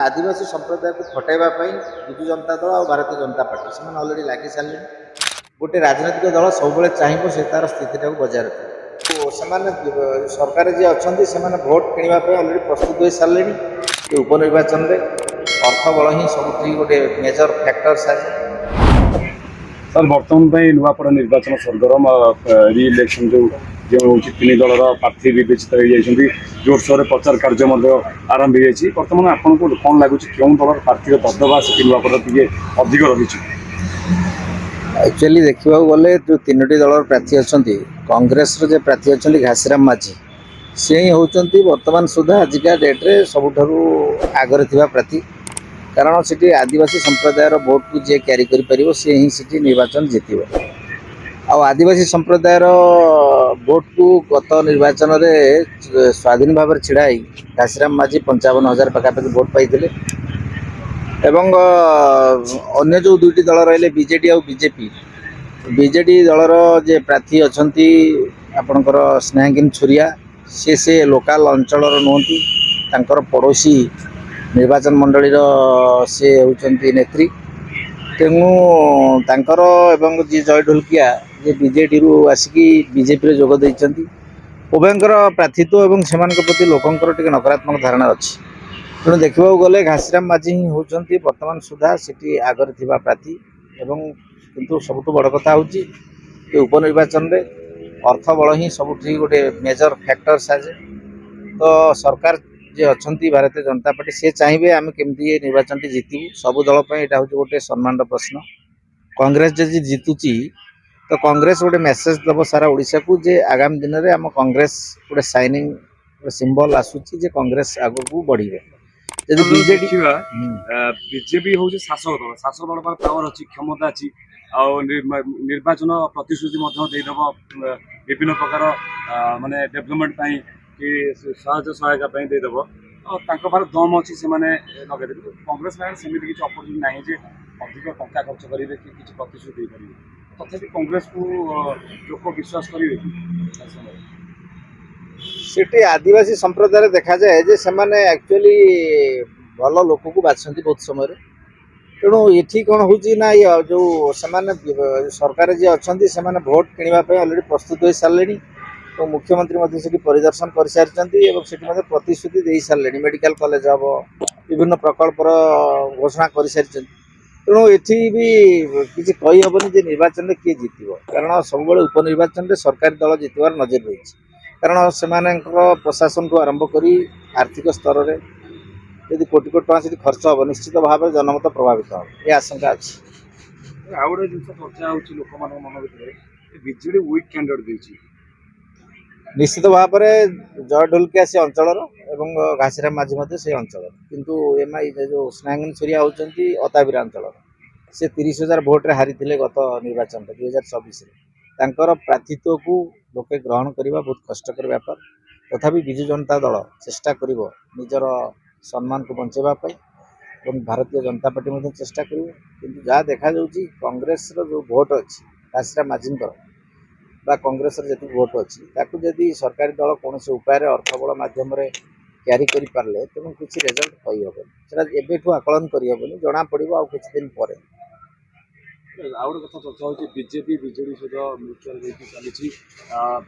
आदिवासी संप्रदाय को फटाइवा विजु जनता दल और भारतीय जनता पार्टी से अलरेडी लगी सारे गोटे राजनैतिक दल सब चाहिए से तार स्थिति बजाय रखे तो से सरकार जी अच्छा से भोट किणवाई अलरेडी प्रस्तुत हो सारे उपनिर्वाचन में अर्थ बल ही सब गोटे मेजर फैक्टर सारे सर बर्तमान नुआपड़ा निर्वाचन सरगरम रि इलेक्शन जो तीन दलर प्रार्थी विवेचित हो जोरसोर प्रचार कार्य आरंभ हो बर्तमान आपको कौन लगुच क्यों दल प्रार्थी दबदबा से नुआपड़ा टे अधिक रही एक्चुअली देखा गले जो तीनो दल प्रार्थी अच्छा कांग्रेस जो प्रार्थी अच्छा घासीराम माझी सी ही होती बर्तमान सुधा आजिका डेट्रे सबुठारु आगरे थिबा प्रार्थी कारण से आदिवासी संप्रदाय भोट को जी क्यारी कर सी ही निर्वाचन जीतब आदिवासी संप्रदाय भोट को गत निर्वाचन में स्वाधीन भाव छिड़ाई घासीराम माझी 55,000 पाखापाखि भोट पाई एवं अन्य जो दुईटी दल रही बीजेडी और बीजेडी दलर जे प्रार्थी अच्छा आपणकर स्नेहांगिन छुरिया से लोकल अंचल नुहति तांकर पड़ोसी निर्वाचन मंडली से होती नेत्री तेणु तांकर एवं जी जय ढोलकिया जे बीजेडी रु आसिकी बीजेपी जोग देइचंती उभयंकर प्रार्थित्व और से प्रति लोकंकर टिके नकारात्मक धारणा अच्छी तेणु देखा गले घासीराम माझी ही होती बर्तमान सुधा से आगरे थिबा प्रार्थी एवं किंतु सबुठ बड़ कथा होची उपनिर्वाचन में अर्थ बल ही सब गोटे मेजर फैक्टर साजे तो सरकार जे अच्छा भारतीय जनता पार्टी से चाहिए आम केमती निर्वाचन टी जीतू सबू दल यहाँ हूँ गोटे सम्मान प्रश्न कांग्रेस जदि जीतुची तो कांग्रेस गोटे मेसेज दब सारा ओडिशा को जे आगामी दिन में आम कांग्रेस गोटे साइनिंग सिंबल आसूची जे कांग्रेस आगु को बढ़े जब बीजेडी बीजेपी हूँ शासक दल पावर अच्छी क्षमता अच्छी निर्वाचन प्रतिश्रुति विभिन्न प्रकार माने डेवलपमेंट कि सहज सहायता देदेव और दम अच्छी से लगे कांग्रेस सेमती किसी अपरचुनिटी ना जे अधिक टंका खर्च करेंगे कि किसी प्रतिश्रुति करेंगे तथापि कांग्रेस को लोक विश्वास करेंगे सीटी आदिवासी संप्रदाय देखा जाए जे से एक्चुअली भल लोक को बाछंती बहुत समय तेणु ये कौन होना जो सरकार जी अच्छा से भोट किणवाई अलरेडी प्रस्तुत हो सारे तो मुख्यमंत्री परिदर्शन कर सारी प्रतिश्रुति दे सारे मेडिकल कॉलेज हम विभिन्न प्रकल्पर घोषणा कर सारी तेणु ये भी किसी कहीहबनी निर्वाचन में किए जीत कारण सब उपनिर्वाचन में सरकारी दल जीतवार नजर रही कारण से प्रशासन को आरंभ कर आर्थिक स्तर में यदि कोटी कोटी टका खर्च हम निश्चित भाव में जनमत प्रभावित हो ये आशंका अच्छी आउ गोटे जिन चर्चा हो मन भर बीजेडी वीक कैंडिडेट निश्चित भाव में जय ढोलकिया से अंचल एवं घासीराम माझी से अंचल किंतु एम आई जो स्नेहांगिन छुरिया होती अताबिरा अंचल से 30,000 भोट्रे हारी गत निर्वाचन 2024 तांकर प्रार्थित्व को लोके ग्रहण करने बहुत कष्टकर व्यापार तथापि विजु जनता दल चेष्टा कर निजर सम्मान को बचाइवाई और भारतीय जनता पार्टी चेष्टा कर जहाँ देखा कांग्रेस जो भोट अच्छी घासीराम माझी बा कांग्रेस जी भोट अच्छी जदि सरकारी दल कौन से उपाय अर्थबल मध्यम क्यारी करें तेणु किसी रेजल्ट कहीहबन एवं आकलन करहबनी जना पड़ो आ किसी दिन पर आउ गोटे कथा चर्चा होती बीजेपी बीजेडी सहित म्यूचुआल चली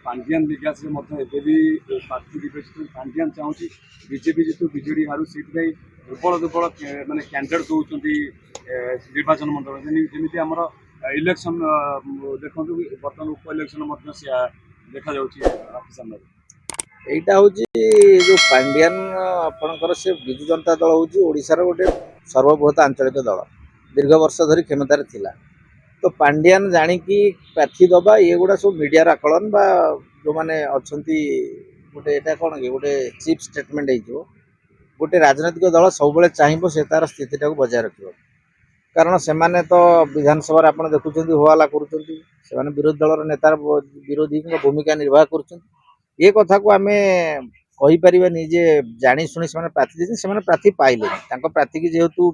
पांडियान विकास भी प्रार्थी विवेचित पांडियान चाहूँगी बीजेपी जीतु बीजेडी हारू सीट दुर्बल दुर्बल मानते कैंडिडेट दौरान निर्वाचन मंडल जमी आम इलेक्शन देखो बर्तमान उप इलेक्शन देखा सामने यहाँ हूँ जो पांडियान आपणकर से विजु जनता दल हूँ ओडिशार गोटे सर्वबृहत आंचलिक दल दीर्घ वर्ष धरी क्षमतार थिला तो पांडियान जाणिकी प्रार्थी दबा ये गुड़ा सब मीडिया आकलन बा जो मैंने अच्छा गोटे यहाँ कौन कि गोटे चीप स्टेटमेंट हो गोटे राजनैतिक दल सब चाहिए से तार स्थिति बजाय रख कारण से तो विधानसभा आप देखुं होहल्ला कर विरोधी दल नेतार विरोधी भूमिका निर्वाह कर ये कथा को आम कहीपर जे जाशुणी से प्रार्थी से प्रार्थी पाइले प्रार्थी की जेहेतु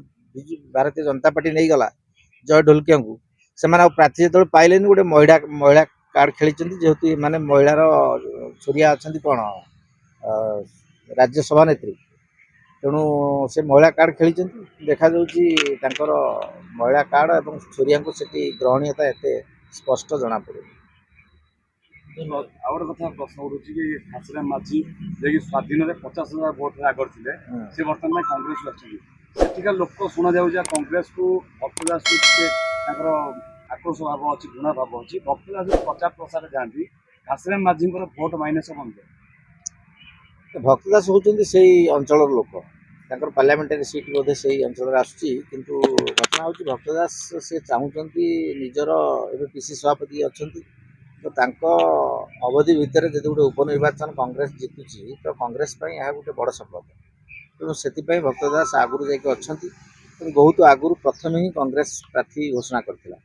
भारतीय जनता पार्टी नहीं गला जय ढोलकिया को से प्रार्थी जो पाइले गोटे महिला कार्ड खेली जेहेतु माने महिलार छुरिया अच्छा कौन राज्यसभा नेत्री ତେଣୁ ସେ ମହିଳା କାର୍ଡ଼ ଖେଳିଛନ୍ତି। ଦେଖାଯାଉଛି ତାଙ୍କର ମହିଳା କାର୍ଡ଼ ଏବଂ ଛୋରିଆଙ୍କୁ ସେଠି ଗ୍ରହଣୀୟତା ଏତେ ସ୍ପଷ୍ଟ ଜଣାପଡ଼ୁନି। ଆଉ ଗୋଟେ କଥା ପ୍ରଶ୍ନ ଉଠୁଛି କି ଘାସିରାମ ମାଝୀ ଯିଏକି ସ୍ୱାଧୀନରେ 50,000 ଭୋଟରେ ଆଗରେ ଥିଲେ ସେ ବର୍ତ୍ତମାନ କଂଗ୍ରେସକୁ ଆସିଛନ୍ତି। ସେଠିକା ଲୋକ ଶୁଣାଯାଉଛି ଯେ କଂଗ୍ରେସକୁ ଭକ୍ତ ଦାସକୁ ଟିକେ ତାଙ୍କର ଆକ୍ରୋଶ ଭାବ ଅଛି, ଘୃଣା ଭାବ ଅଛି। ଭକ୍ତ ଦାସ ପ୍ରଚାର ପ୍ରସାର ଯାଆନ୍ତି, ଘାସିରାମ ମାଝୀଙ୍କର ଭୋଟ ମାଇନସ୍ ବନ୍ଦ। ଭକ୍ତ ଦାସ ହେଉଛନ୍ତି ସେଇ ଅଞ୍ଚଳର ଲୋକ, ତାଙ୍କର ପାର୍ଲାମେଣ୍ଟାରୀ ସିଟ୍ ବୋଧେ ସେଇ ଅଞ୍ଚଳରେ ଆସୁଛି। କିନ୍ତୁ ଘଟଣା ହେଉଛି ଭକ୍ତ ଦାସ ସେ ଚାହୁଁଛନ୍ତି ନିଜର ଏବେ ପିସି ସଭାପତି ଅଛନ୍ତି, ତ ତାଙ୍କ ଅବଧି ଭିତରେ ଯଦି ଗୋଟେ ଉପନିର୍ବାଚନ କଂଗ୍ରେସ ଜିତୁଛି ତ କଂଗ୍ରେସ ପାଇଁ ଏହା ଗୋଟେ ବଡ଼ ସଫଳତା। ତେଣୁ ସେଥିପାଇଁ ଭକ୍ତ ଦାସ ଆଗରୁ ଯାଇକି ଅଛନ୍ତି। ତେଣୁ ବହୁତ ଆଗରୁ ପ୍ରଥମେ ହିଁ କଂଗ୍ରେସ ପ୍ରାର୍ଥୀ ଘୋଷଣା କରିଥିଲା।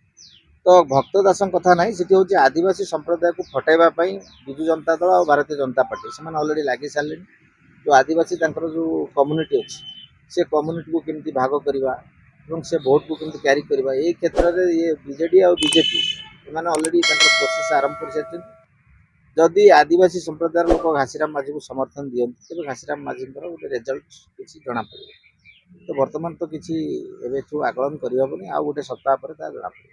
ତ ଭକ୍ତ ଦାସଙ୍କ କଥା ନାହିଁ, ସେଠି ହେଉଛି ଆଦିବାସୀ ସମ୍ପ୍ରଦାୟକୁ ଫଟାଇବା ପାଇଁ ବିଜୁ ଜନତା ଦଳ ଆଉ ଭାରତୀୟ ଜନତା ପାର୍ଟି ସେମାନେ ଅଲରେଡ଼ି ଲାଗି ସାରିଲେଣି। ଯେଉଁ ଆଦିବାସୀ ତାଙ୍କର ଯେଉଁ କମ୍ୟୁନିଟି ଅଛି ସେ କମ୍ୟୁନିଟିକୁ କେମିତି ଭାଗ କରିବା ଏବଂ ସେ ଭୋଟକୁ କେମିତି କ୍ୟାରି କରିବା, ଏଇ କ୍ଷେତ୍ରରେ ଇଏ ବିଜେଡ଼ି ଆଉ ବିଜେପି ଏମାନେ ଅଲରେଡ଼ି ତାଙ୍କର ପ୍ରୋସେସ୍ ଆରମ୍ଭ କରିସାରିଛନ୍ତି। ଯଦି ଆଦିବାସୀ ସମ୍ପ୍ରଦାୟର ଲୋକ ଘାସିରାମ ମାଝୀକୁ ସମର୍ଥନ ଦିଅନ୍ତି ତେବେ ଘାସିରାମ ମାଝୀଙ୍କର ଗୋଟେ ରେଜଲ୍ଟ କିଛି ଜଣାପଡ଼ିବ। ତ ବର୍ତ୍ତମାନ ତ କିଛି ଏବେଠୁ ଆକଳନ କରିହେବନି, ଆଉ ଗୋଟେ ସପ୍ତାହ ପରେ ତାହା ଜଣାପଡ଼ିବ।